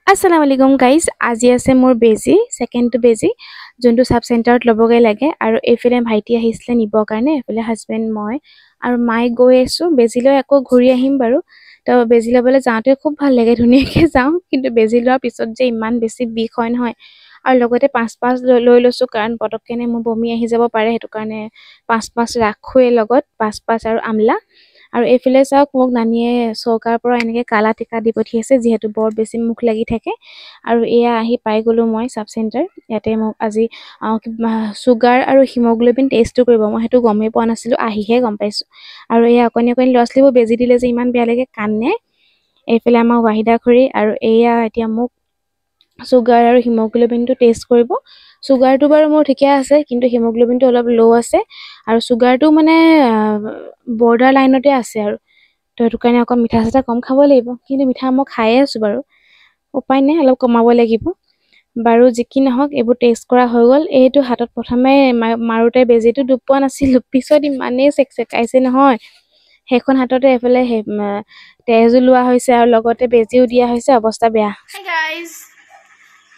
আসসালামু আলাইকুম গাইজ আজি আছে মোৰ বেজি সেকেন্ডটো বেজি যোনটো সাব সেন্টাৰত লবগৈ লাগে আৰু এফালে ভাইটি আহিছিলে নিবৰ কাৰণে এফালে হাজবেণ্ড মই আৰু মাই গৈ আছো বেজিলৈ আকৌ ঘূৰি আহিম বাৰু তো বেজি লবলৈ যাওঁতে খুব ভাল লাগে ধুনীয়াকৈ যাওঁ কিন্তু বেজি লোৱাৰ পিছত যে ইমান বেছি বিষ হয় নহয় আৰু লগতে পাঁচ লৈ লৈছো কাৰণ পটককেনে মোৰ বমি আহি যাব পাৰে সেইটো কাৰণে পাঁচ ৰাখোৱে লগত পাঁচ আৰু আমলা আৰু এফালে চাওক মোক নানিয়ে চৌকাৰ পৰা এনেকৈ কালা টিকা দি পঠিয়াইছে যিহেতু বৰ বেছি মুখ লাগি থাকে আৰু এয়া আহি পাই গ'লো মই সাব চেণ্টাৰ ইয়াতে মোক আজি চুগাৰ আৰু হিমোগ্লোবিন টেষ্টটো কৰিব মই সেইটো গমেই পোৱা নাছিলোঁ আহিহে গম পাইছোঁ আৰু এয়া অকণি ল'ৰা ছোৱালীবোৰ বেজি দিলে যে ইমান বেয়া লাগে কান্দে এইফালে আমাৰ ৱাহিদা খুৰী আৰু এয়া এতিয়া মোক চুগাৰ আৰু হিমোগ্লোবিনটো টেষ্ট কৰিব চুগাৰটো বাৰু মোৰ ঠিকে আছে কিন্তু হিমোগ্লোবিনটো অলপ ল' আছে আৰু চুগাৰটো মানে বৰ্ডাৰ লাইনতে আছে আৰু তো সেইটো কাৰণে অকণ মিঠা চিঠা কম খাব লাগিব কিন্তু মিঠা মই খায়ে আছোঁ বাৰু উপায় নাই অলপ কমাব লাগিব বাৰু যি কি নহওক এইবোৰ টেষ্ট কৰা হৈ গ'ল এইটো হাতত প্ৰথমে মাৰোতে বেজিটো দুখ পোৱা নাছিলোঁ পিছত ইমানেই চেকচেকাইছে নহয় সেইখন হাততে এফালে তেজো লোৱা হৈছে আৰু লগতে বেজিও দিয়া হৈছে অৱস্থা বেয়া হাই গাইজ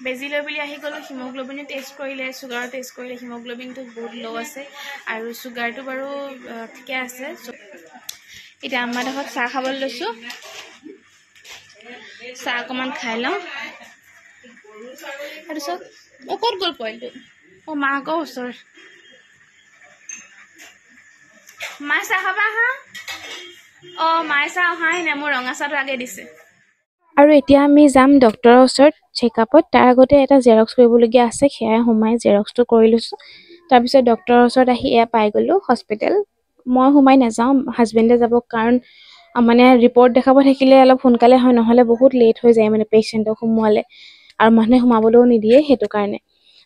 বেজি লৈ বুলি আহি গ'লোঁ হিমোগ্লোবিন টেষ্ট কৰিলে চুগাৰ টেষ্ট কৰিলে হিমোগ্লোবিনটো বহুত ল' আছে আৰু চুগাৰটো বাৰু ঠিকে আছে এতিয়া আমাৰ ঘৰত চাহ খাবলৈ লৈছোঁ চাহ অকণমান খাই লওঁ তাৰপিছত ক'ত গ'ল পোৱালিটো মা আকৌ ওচৰত মায়ে চাহ খাবা হা মায়ে চাহ অহাই নাই মোৰ ৰঙা চাহটো আগে দিছে আৰু এতিয়া আমি যাম ডক্টৰৰ ওচৰত চেকআপত তাৰ আগতে এটা জেৰক্স কৰিবলগীয়া আছে সেয়াই সোমাই জেৰক্সটো কৰি লৈছোঁ তাৰপিছত ডক্টৰৰ ওচৰত আহি এয়া পাই গ'লোঁ হস্পিটেল মই সোমাই নাযাওঁ হাজবেণ্ডে যাব কাৰণ মানে ৰিপৰ্ট দেখাব থাকিলে অলপ সোনকালে হয় নহ'লে বহুত লেট হৈ যায় মানে পেচেণ্টক সোমোৱালে আৰু মানুহে সোমাবলৈও নিদিয়ে সেইটো কাৰণে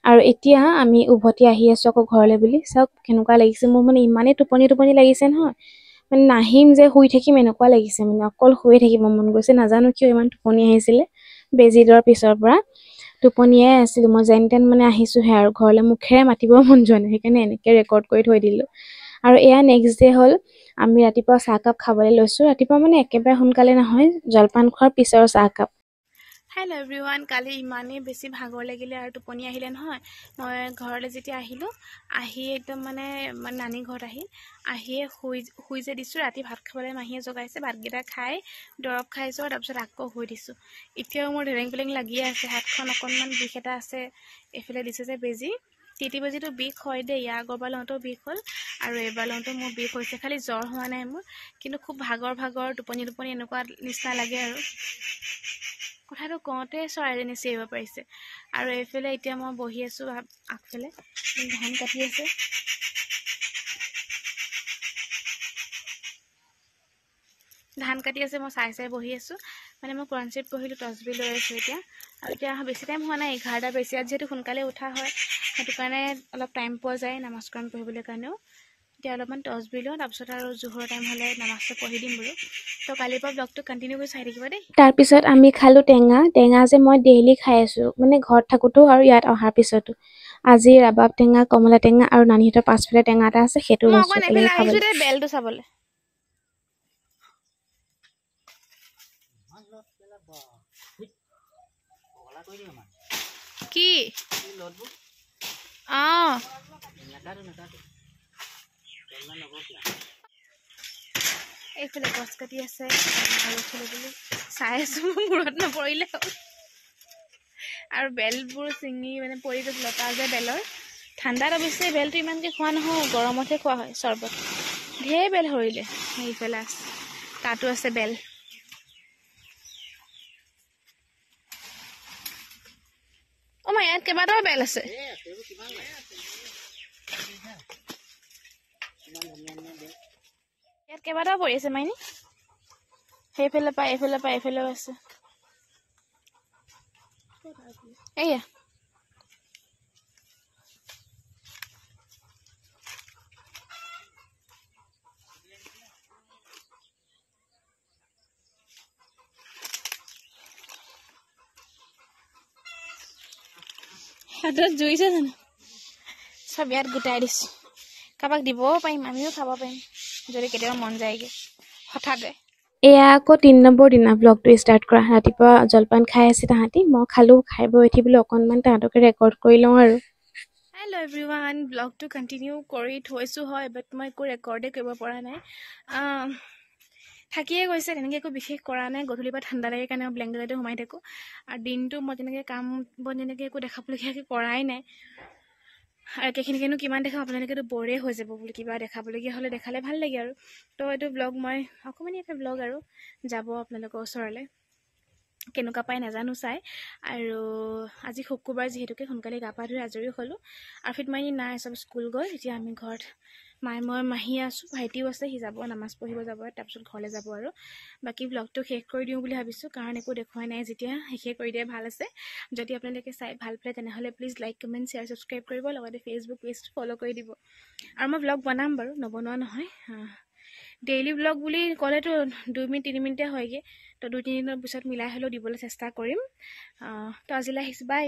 আৰু এতিয়া আমি উভতি আহি আছোঁ আকৌ ঘৰলৈ বুলি চাওক কেনেকুৱা লাগিছে মোৰ মানে ইমানেই টোপনি লাগিছে নহয় মানে নাহিম যে শুই থাকিম এনেকুৱা লাগিছে মানে অকল শুয়ে থাকিব মন গৈছে নাজানো কিয় ইমান টোপনি আহিছিলে বেজি লোৱাৰ পিছৰ পৰা টোপনিয়ে আছিলোঁ মই যেন তেন মানে আহিছোঁহে আৰু ঘৰলৈ মুখেৰে মাতিব মন যোৱা নাই সেইকাৰণে এনেকৈ ৰেকৰ্ড কৰি থৈ দিলোঁ আৰু এয়া নেক্সট ডে হ'ল আমি ৰাতিপুৱা চাহকাপ খাবলৈ লৈছোঁ ৰাতিপুৱা মানে একেবাৰে সোনকালে নহয় জলপান খোৱাৰ পিছৰ চাহকাপ হেল্ল' এভৰিৱান কালি ইমানেই বেছি ভাগৰ লাগিলে আৰু টোপনি আহিলে নহয় মই ঘৰলৈ যেতিয়া আহিলোঁ আহি একদম মানে নানী ঘৰত আহিয়ে শুই যে দিছোঁ ৰাতি ভাত খাবলৈ মাহীয়ে জগাইছে ভাতকেইটা খাই দৰৱ খাইছোঁ তাৰপিছত আকৌ শুই দিছোঁ এতিয়াও মোৰ ঢেৰেং পেলেং লাগিয়ে আছে হাতখন অকণমান বিষ এটা আছে এইফালে দিছে যে বেজি টিটি বেজিটো বিষ হয় দেই ইয়াৰ আগৰবাৰ লওঁতেও বিষ হ'ল আৰু এইবাৰ লওঁতেও মোৰ বিষ হৈছে খালি জ্বৰ হোৱা নাই মোৰ কিন্তু খুব ভাগৰ টোপনি এনেকুৱা নিচিনা লাগে আৰু কথাটো কওঁতে চৰাইজনী চিঞৰিব পাৰিছে আৰু এইফালে এতিয়া মই বহি আছোঁ আগফালে ধান কাটি আছে মই চাই বহি আছোঁ মানে মই কোৰাণচিত পঢ়িলোঁ তছবি লৈ আছোঁ এতিয়া আৰু এতিয়া বেছি টাইম হোৱা নাই 11টা বেছি ইয়াত যিহেতু সোনকালে উঠা হয় সেইটো কাৰণে অলপ টাইম পোৱা যায় নামাজ কোৰাণ পঢ়িবলৈ কাৰণেও এতিয়া অলপমান তছবি লওঁ তাৰপিছত আৰু জোহৰ টাইম হ'লে নামাজটো পঢ়ি দিম বাৰু তো কালিৰ পৰা ব্লগটো কণ্টিনিউ কৰি চাই থাকিব দেই তাৰপিছত আমি খালোঁ টেঙা যে মই ডেইলি খাই আছোঁ মানে ঘৰত থাকোঁতেও আৰু ইয়াত অহাৰ পিছতো আজি ৰাবাব টেঙা কমলা টেঙা আৰু নানীহঁতৰ পাছফালে টেঙা এটা আছে সেইটো বেলটো চাবলৈ কি এইফালে গছ কাটি আছে চাই আছোঁ মূৰত নপৰিলে আৰু বেলবোৰ ছিঙি মানে পৰি গৈছে লতা যে বেলৰ ঠাণ্ডাত অৱশ্যে বেলটো ইমানকৈ খোৱা নহয় গৰমতহে খোৱা হয় চৰ্বত ঢেৰ বেল সৰিলে সেইফালে আছে তাতো আছে বেল মই ইয়াত কেইবাটাও বেল আছে ইয়াত কেইবাটাও পৰি আছে মাইনী সেইফালে পাই এইফালেও আছে এয়া হাতত জুইছে জানো চব ইয়াত গোটাই দিছোঁ কাৰোবাক দিবও পাৰিম আমিও খাব পাৰিম যদি কেতিয়াবা মন যায়গৈ হঠাতে এয়া আকৌ ৩ নম্বৰ দিনা ব্লগটো ষ্টাৰ্ট কৰা। ৰাতিপুৱা জলপান খাই আছে তাহাঁতি, মই খালোঁ। খাই বৈ উঠি বোলো অকণমান তাহাঁতকে ৰেকৰ্ড কৰি লওঁ আৰু। হেল্ল' এভৰিৱান, ব্লগটো কণ্টিনিউ কৰি থৈছোঁ হয়, বাট মই একো ৰেকৰ্ডে কৰিব পৰা নাই। থাকিয়ে গৈছে, তেনেকৈ একো বিশেষ কৰা নাই। গধূলিৰ পৰা ঠাণ্ডা লাগে কাৰণে মই ব্লেংকেটতে সোমাই থাকোঁ। আৰু দিনটো মই তেনেকৈ কাম বন তেনেকৈ একো দেখাবলগীয়াকৈ কৰাই নাই। আৰু একেখিনিকেনো কিমান দেখাম, আপোনালোকেতো বৰে হৈ যাব বুলি। কিবা দেখাবলগীয়া হ'লে দেখালে ভাল লাগে আৰু। তো এইটো ব্লগ মই অকণমানি এটা ব্লগ আৰু যাব আপোনালোকৰ ওচৰলৈ। কেনেকুৱা পাই নাজানো চাই। আৰু আজি শুক্ৰবাৰ যিহেতুকে সোনকালে গা পা ধুই আজৰি হ'লোঁ। আৰফিত মাইনী নাই, চব স্কুল গ'ল। এতিয়া আমি ঘৰত মই মাহী আছোঁ, ভাইটিও আছে, সি যাব নামাজ পঢ়িব যাব, তাৰপিছত ঘৰলৈ যাব আৰু। বাকী ব্লগটো শেষ কৰি দিওঁ বুলি ভাবিছোঁ, কাৰণ একো দেখুৱাই নাই যেতিয়া, শেষে কৰি দিয়াই ভাল আছে। যদি আপোনালোকে চাই ভাল পালে তেনেহ'লে please like, comment, share, subscribe কৰিব, লগতে ফেচবুক পেজটো ফ'ল' কৰি দিব। আৰু মই ব্লগ বনাম বাৰু, নবনোৱা নহয়। ডেইলি ব্লগ বুলি ক'লেতো 2 মিনিট 3 মিনিটে হয়গৈ। তো 2-3 দিনৰ পিছত মিলাই হ'লেও দিবলৈ চেষ্টা কৰিম। তো আজিলৈ আহিছোঁ, বাই।